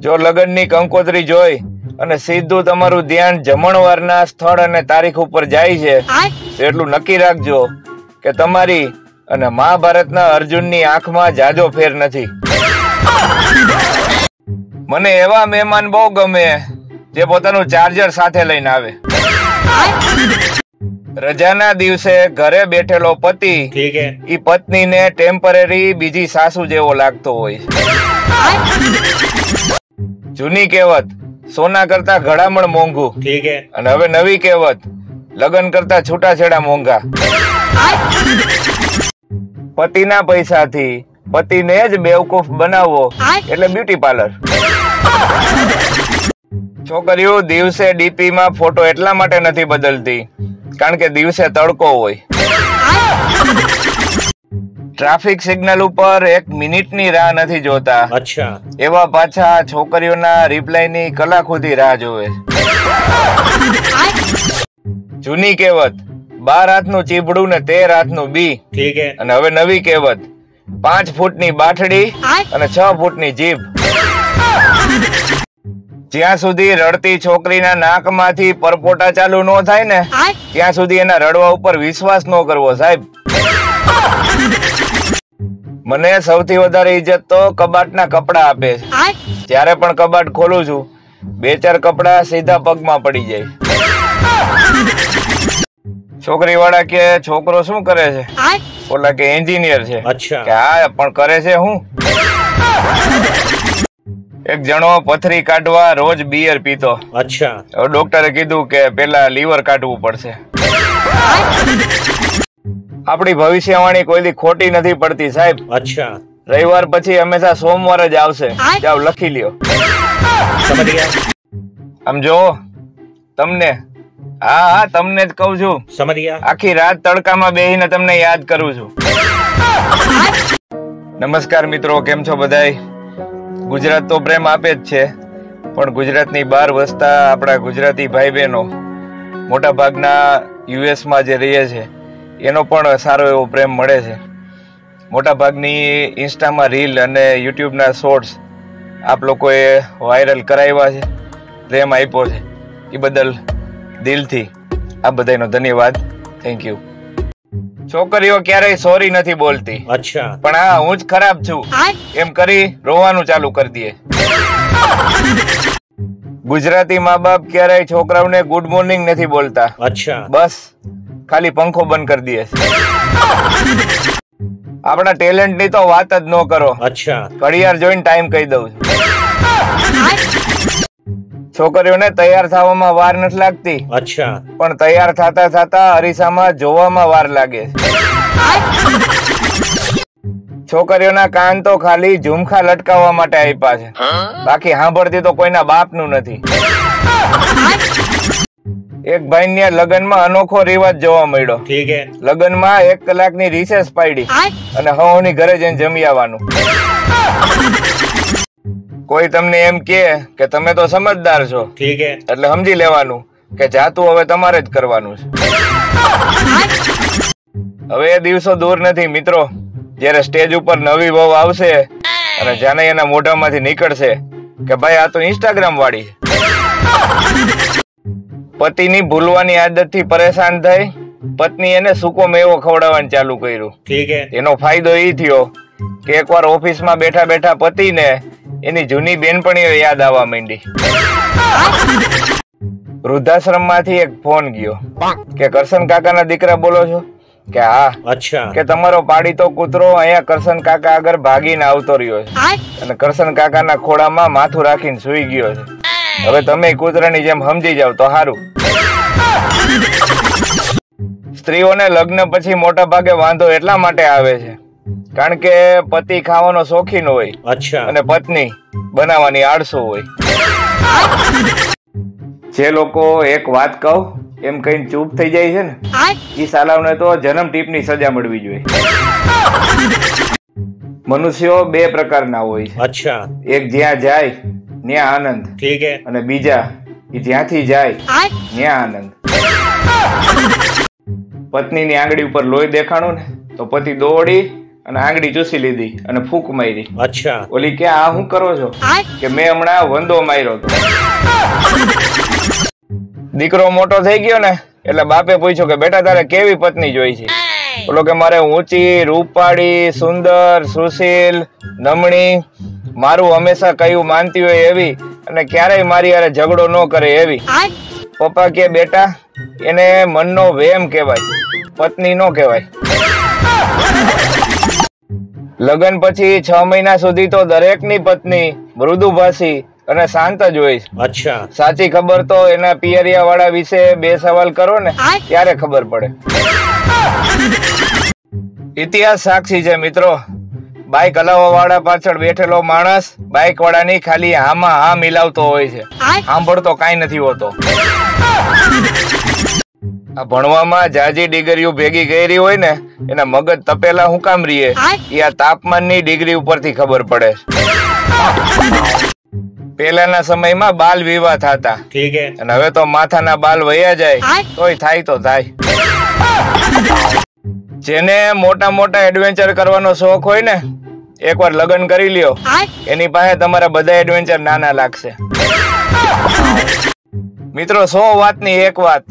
જો લગ્નની કંકોત્રી જોઈ અને સીધું તમારું ધ્યાન જમણવારના સ્થળ અને તારીખ ઉપર જાય છે તો એટલું નક્કી રાખજો કે તમારી અને મહાભારતના અર્જુનની આંખમાં જાજો ફેર નથી. મને એવા મહેમાન બહુ ગમે જે પોતાનું ચાર્જર સાથે લઈને આવે. રજાના દિવસે ઘરે બેઠેલો પતિ ઈ પત્નીને ટેમ્પરરી બીજી સાસુ જેવો લાગતો હોય. જૂની કહેવત સોના કરતા ઘડામણ મોંઘું, અને હવે નવી કહેવત લગ્ન કરતા છૂટાછેડા મોંઘા. પતિના પૈસાથી પતિને જ બેવકૂફ બનાવવો એટલે બ્યુટી પાર્લર. છોકરીઓ દિવસે ડીપી માં ફોટો એટલા માટે નથી બદલતી કારણ કે દિવસે તડકો હોય. ટ્રાફિક સિગ્નલ ઉપર 1 મિનિટની રાહ નથી જોતા. એવા પાછા છોકરીઓના રિપ્લાયની કલાક સુધી રાહ જોવે. જૂની કહેવત 12 હાથનું ચીબડું ને 13 હાથનું બી. અને હવે નવી કહેવત 5 ફૂટની બાઠડી અને 6 ફૂટની જીભ. જ્યાં સુધી રડતી છોકરીના નાકમાંથી પરપોટા ચાલુ ન થાય ને ત્યાં સુધી એના રડવા ઉપર વિશ્વાસ ન કરવો સાહેબ. મને સૌથી વધારે ઇજ્જત તો કબાટના કપડા આપે છે. જ્યારે પણ કબાટ ખોલું છું 2-4 કપડા સીધા પગમાં પડી જાય. છોકરી વાળા કે છોકરો શું કરે છે? ઓલા કે એન્જિનિયર છે. કે હા પણ કરે છે હું. એક જણો પથરી કાઢવા રોજ બિયર પીતો. હવે ડોક્ટરે કીધું કે પેલા લીવર કાઢવું પડશે. આપણી ભવિષ્યવાણી કોઈ ખોટી નથી પડતી સાહેબ. રવિવાર પછી હંમેશા સોમવાર જ આવશે. જાવ લખી લ્યો. આમ જો તમને, હા તમને જ કઉ છું. આખી રાત તડકામાં બેહીને તમને યાદ કરું છું. નમસ્કાર મિત્રો, કેમ છો બધાય? ગુજરાત તો પ્રેમ આપે જ છે, પણ ગુજરાતની બહાર વસતા આપણા ગુજરાતી ભાઈ બહેનો મોટા ભાગના યુએસમાં જે રહે છે એનો પણ સારો એવો પ્રેમ મળે છે. મોટા ભાગની ઇન્સ્ટામાં રીલ અને યુટ્યુબના શોર્ટ્સ આપ લોકોએ વાયરલ કરાવ્યા છે, પ્રેમ આપ્યો છે. એ બદલ દિલથી આ બધાનો ધન્યવાદ. Thank you. છોકરીઓ ક્યારેય સોરી નથી બોલતી, પણ હા હું જ ખરાબ છું એમ કરી રોવાનું ચાલુ કરી દે. ગુજરાતી મા બાપ ક્યારેય છોકરાઓને ગુડ મોર્નિંગ નથી બોલતા, બસ ખાલી પંખો બંધ કરી દે. આપણા ટેલેન્ટ ની તો વાત જ ન કરો. ઘડિયાળ જોઈને ટાઈમ કહી દઉં છું. છોકરીઓને તૈયાર થવામાં વાર નથી લાગતી, પણ તૈયાર થતા થતા અરીસામાં જોવામાં વાર લાગે. છોકરીઓના કાન તો ખાલી ઝુમખા લટકાવવા માટે આપ્યા છે, બાકી સાંભળતી તો કોઈના બાપનું નથી. એક ભાઈ ને લગ્નમાં અનોખો રિવાજ જોવા મળ્યો. લગ્નમાં 1 કલાકની રિસેસ પાડી અને હવની ઘરે જઈને જમી આવવાનું. કોઈ તમને એમ કે તમે તો સમજદાર છો એટલે સમજી લેવાનું કે જાતું હવે તમારે જ કરવાનું છે. હવે એ દિવસો દૂર નથી મિત્રો, જયારે સ્ટેજ ઉપર નવી વહુ આવશે અને જાને એના મોઢામાંથી નીકળશે કે ભાઈ આ તો ઇન્સ્ટાગ્રામ વાળી. પતિની ભૂલવાની આદત થી પરેશાન થઈ પત્ની એને સૂકો મેવો ખવડાવવાનું ચાલુ કર્યું. એનો ફાયદો એ થયો કે એકવાર ઓફિસમાં બેઠા બેઠા પતિને એની જૂની બેનપણીઓ યાદ આવવા માંડી. વૃદ્ધાશ્રમ માંથી એક ફોન ગયો કે કરશન કાકાના દીકરા બોલો છો? કે હા. કે તમારો પાડીતો કૂતરો અહીંયા કરશન કાકા આગળ ભાગીને આવતો રહ્યો છે અને કરશન કાકાના ખોળામાં માથું રાખીને સુઈ ગયો છે. હવે તમે કૂતરાની જેમ સમજી જાવ તો સારું. સ્ત્રીઓને લગ્ન પછી મોટા ભાગે વાંધો એટલા માટે આવે છે કારણ કે પતિ ખાવાનો શોખીન હોય અને પત્ની બનાવવાની આળસુ હોય. જે લોકો એક વાત કહું એમ કહીને ચૂપ થઈ જાય છે ને એ સાલાવને તો જન્મ ટીપની સજા મળવી જોઈએ. મનુષ્યો 2 પ્રકારના હોય છે. એક જ્યાં જાય ત્યાં આનંદ, અને બીજા જ્યાંથી જાય ત્યાં આનંદ. પત્નીની આંગળી ઉપર લોહી દેખાણું ને તો પતિ દોડી અને આંગળી ચૂસી લીધી અને ફૂંક મારી. અચ્છા. ઓલી કે આ શું કરો છો? કે મેં હમણાં વંદો માર્યો હતો. દીકરો મોટો થઈ ગયો ને એટલે બાપે પૂછ્યું કે બેટા તારે કેવી પત્ની જોઈ છે? બોલો કે મારે ઊંચી, રૂપાળી, સુંદર, સુશીલ, નમણી, મારું હંમેશા કયું માનતી હોય એવી અને ક્યારેય મારી હારે ઝઘડો ન કરે એવી. પપ્પા કે બેટા એને મનનો વેમ કહેવાય, પત્ની નો કહેવાય. લગ્ન પછી 6 મહિના સુધી તો દરેકની પત્ની મૃદુભાષી અને શાંત જ હોય. અચ્છા. સાચી ખબર તો એના પિયરિયા વાળા વિશે 2 સવાલ કરો ને ત્યારે ખબર પડે. ઇતિહાસ સાક્ષી છે મિત્રો. બાઇક હલાવવા વાળા પાછળ બેઠેલો માણસ બાઇક વાળાની ખાલી હામાં હા મિલાવતો હોય છે, સાંભળતો કાંઈ નથી હોતો. આ ભણવામાં જાજી ડિગ્રીઓ ભેગી કરી હોય ને એના મગજ તપેલા હું કામ રીએ એ આ તાપમાનની ડિગ્રી ઉપરથી ખબર પડે. પેલાના સમયમાં બાલ વિવાહ થતા અને હવે તો માથાના બાલ વયા જાય તોય થાય તો થાય. જેને મોટા મોટા એડવેન્ચર કરવાનો શોખ હોય ને એકવાર લગ્ન કરી લ્યો, એની પાસે તમારા બધા એડવેન્ચર નાના લાગશે. મિત્રો 100 વાતની એક વાત,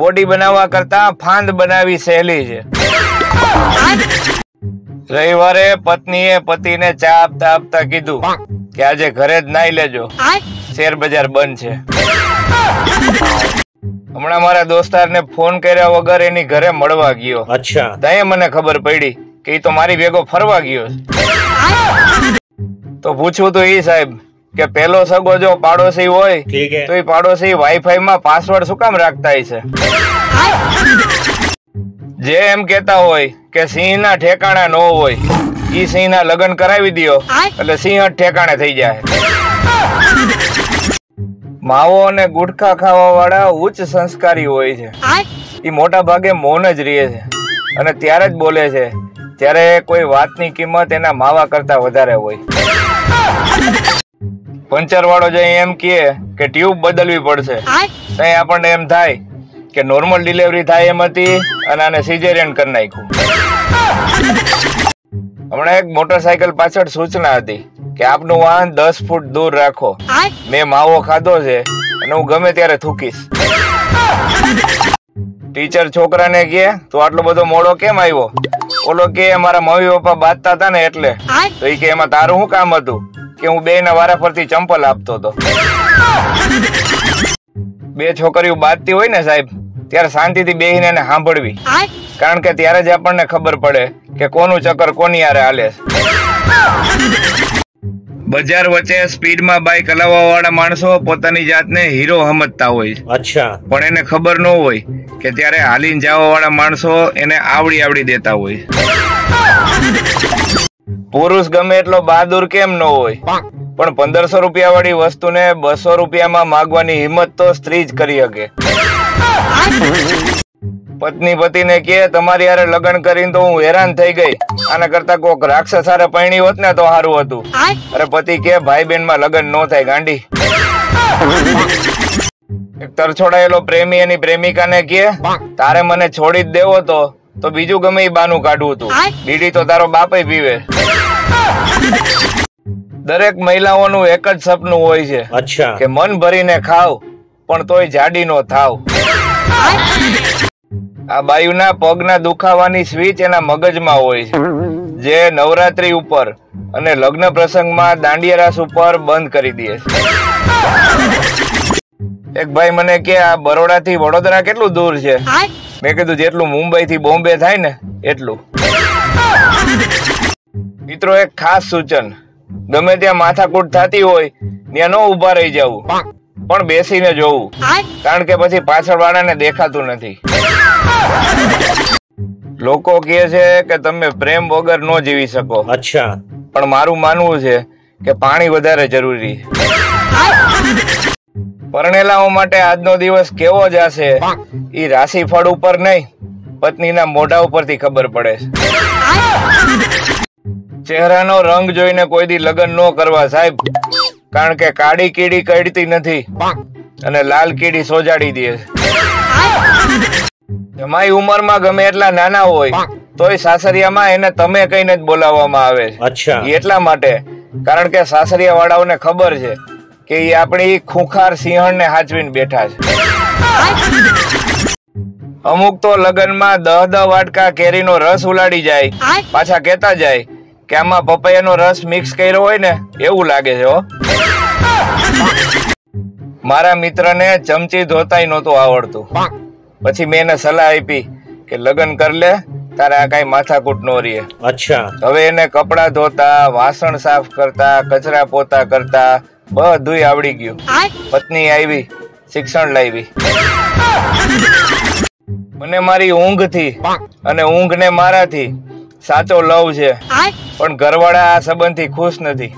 બોડી બનાવવા કરતા ફાંદ બનાવી સહેલી છે. રવિવારે પત્નીએ પતિને ચા આપતા આપતા કીધું કે આજે ઘરે જ નાઈ લેજો, શેર બજાર બંધ છે. હમણાં મારા દોસ્તારને ફોન કર્યા વગર એની ઘરે મળવા ગયો. અચ્છા. ત્યાં મને ખબર પડી કે એ તો મારી ભેગો ફરવા ગયો. તો પૂછવું તો એ સાહેબ કે પેલો સગો જો પાડોશી હોય તો એ પાડોશી વાઈફાઈ માં પાસવર્ડ શું કામ રાખતા છે? જે એમ કેતા હોય કે સિંહ ના ઠેકાણા ન હોય, ઈ સિંહ ના લગ્ન કરાવી દો એટલે સિંહ જ ઠેકાણે થઈ જાય. માવો અને ગુટખા ખાવા વાળા ઉચ્ચ સંસ્કારી હોય છે. એ મોટા ભાગે મૌન જ રહે છે અને ત્યારે જ બોલે છે ત્યારે કોઈ વાતની કિંમત એના માવા કરતા વધારે હોય. પંચર વાળો જો એમ કહે કે ટ્યુબ બદલવી પડશે તો આપણને એમ થાય કે નોર્મલ ડિલિવરી થાય એમ હતી અને આને સિઝેરિયન કરી નાખ્યું. હમણાં એક મોટરસાયકલ પાછળ સૂચના હતી કે આપનું વાહન 10 ફૂટ દૂર રાખો. મેં માવો ખાધો છે અને હું ગમે ત્યારે થૂકીશ. ટીચર છોકરાને કહે તું આટલો બધો મોડો કેમ આવ્યો? ઓલો કે મારા મમ્મી પપ્પા બાંધતા હતા ને એટલે. તો એ કે એમાં તારું શું કામ હતું? કે હું 2 ના વારા ફરતી ચંપલ આપતો હતો. 2 છોકરીઓ બાંધતી હોય ને સાહેબ ત્યારે શાંતિથી બેહીને એને સાંભળવી, કારણ કે ત્યારે જ આપણને ખબર પડે કે કોનું ચક્કર કોની હારે હાલે. બજાર વચ્ચે સ્પીડમાં બાઇક હલાવવા વાળા માણસો પોતાની જાતને હીરો સમજતા હોય. અચ્છા. પણ એને ખબર ન હોય કે ત્યારે હાલીને જવા વાળા માણસો એને આવડી દેતા હોય. પુરુષ ગમે એટલો બહાદુર કેમ ન હોય પણ 1500 રૂપિયા વાળી વસ્તુને 200 રૂપિયામાં માગવાની હિંમત તો સ્ત્રી જ કરી શકે. પત્ની પતિને કહે તમારી હારે લગ્ન કરીને તો હું હેરાન થઈ ગઈ, આના કરતા કોક રાક્ષસ હારે પરણી હોત ને તો સારું હતું. અરે પતિ કે ભાઈ બેન માં લગ્ન ન થાય ગાંડી. એક તરછોડાયેલો પ્રેમી એની પ્રેમિકાને કહે તારે મને છોડી જ દેવો તો બીજું ગમે એ બાનું કાઢવું હતું, બીડી તો તારો બાપે પીવે. દરેક મહિલાઓનું એક જ સપનું હોય છે કે મન ભરીને ખાવ પણ તોય જાડી નો થાવ. આ બાયુના પગના દુખાવાની સ્વિચ એના મગજમાં હોય છે, જે નવરાત્રી ઉપર અને લગ્ન પ્રસંગમાં દાંડિયા રાસ ઉપર બંધ કરી દે છે. એક ભાઈ મને કે આ બરોડા થી વડોદરા કેટલું દૂર છે? મેં કીધું જેટલું મુંબઈ થી બોમ્બે થાય ને એટલું. મિત્રો એક ખાસ સૂચન, ગમે ત્યાં માથાકૂટ થતી હોય ત્યાં ન ઉભા રહી જવું પણ બેસીને જોવું, કારણ કે પછી પાછળ વાળાને દેખાતું નથી. લોકો કહે છે કે તમે પ્રેમ વગર ન જીવી શકો. અચ્છા. પણ મારું માનવું છે કે પાણી વધારે જરૂરી છે. પરણેલાઓ માટે આજનો દિવસ કેવો જશે એ રાશિફળ ઉપર નહીં પત્નીના મોઢા ઉપરથી ખબર પડે છે. ચહેરાનો રંગ જોઈને કોઈ દી લગ્ન ન કરવા સાહેબ, કારણ કે કાળી કીડી કડતી નથી અને લાલ કીડી સોજાડી દે છે. તમારી ઉંમરમાં ગમે એટલા નાના હોય તોય સાસરિયામાં એને તમે કહીને જ બોલાવવામાં આવે છે. અચ્છા. એટલા માટે કારણ કે સાસરિયા વાળાઓને ખબર છે કે એ આપણી ખૂંખાર સિંહણ ને હાચવીને બેઠા છે. અમુક તો લગનમાં 10 વાટકા કેરીનો રસ ઉલાડી જાય, પાછા કેતા જાય કે આમાં પપૈયાનો રસ મિક્સ કર્યો હોય ને એવું લાગે છે. હો, મારા મિત્રને ચમચી ધોતાય નહોતું આવડતું. પછી મેં એને સલાહ આપી કે લગ્ન કર લે, તારે આ કઈ માથાકૂટ નો રહે. અચ્છા. હવે એને કપડા ધોતા, વાસણ સાફ કરતા, કચરા પોતા કરતા બધુંય આવડી ગયું. પત્ની આવી, શિક્ષણ લાવી. મને મારી ઊંઘ થી અને ઊંઘ ને મારાથી સાચો લવ છે, પણ ઘરવાળા આ સંબંધથી ખુશ નથી.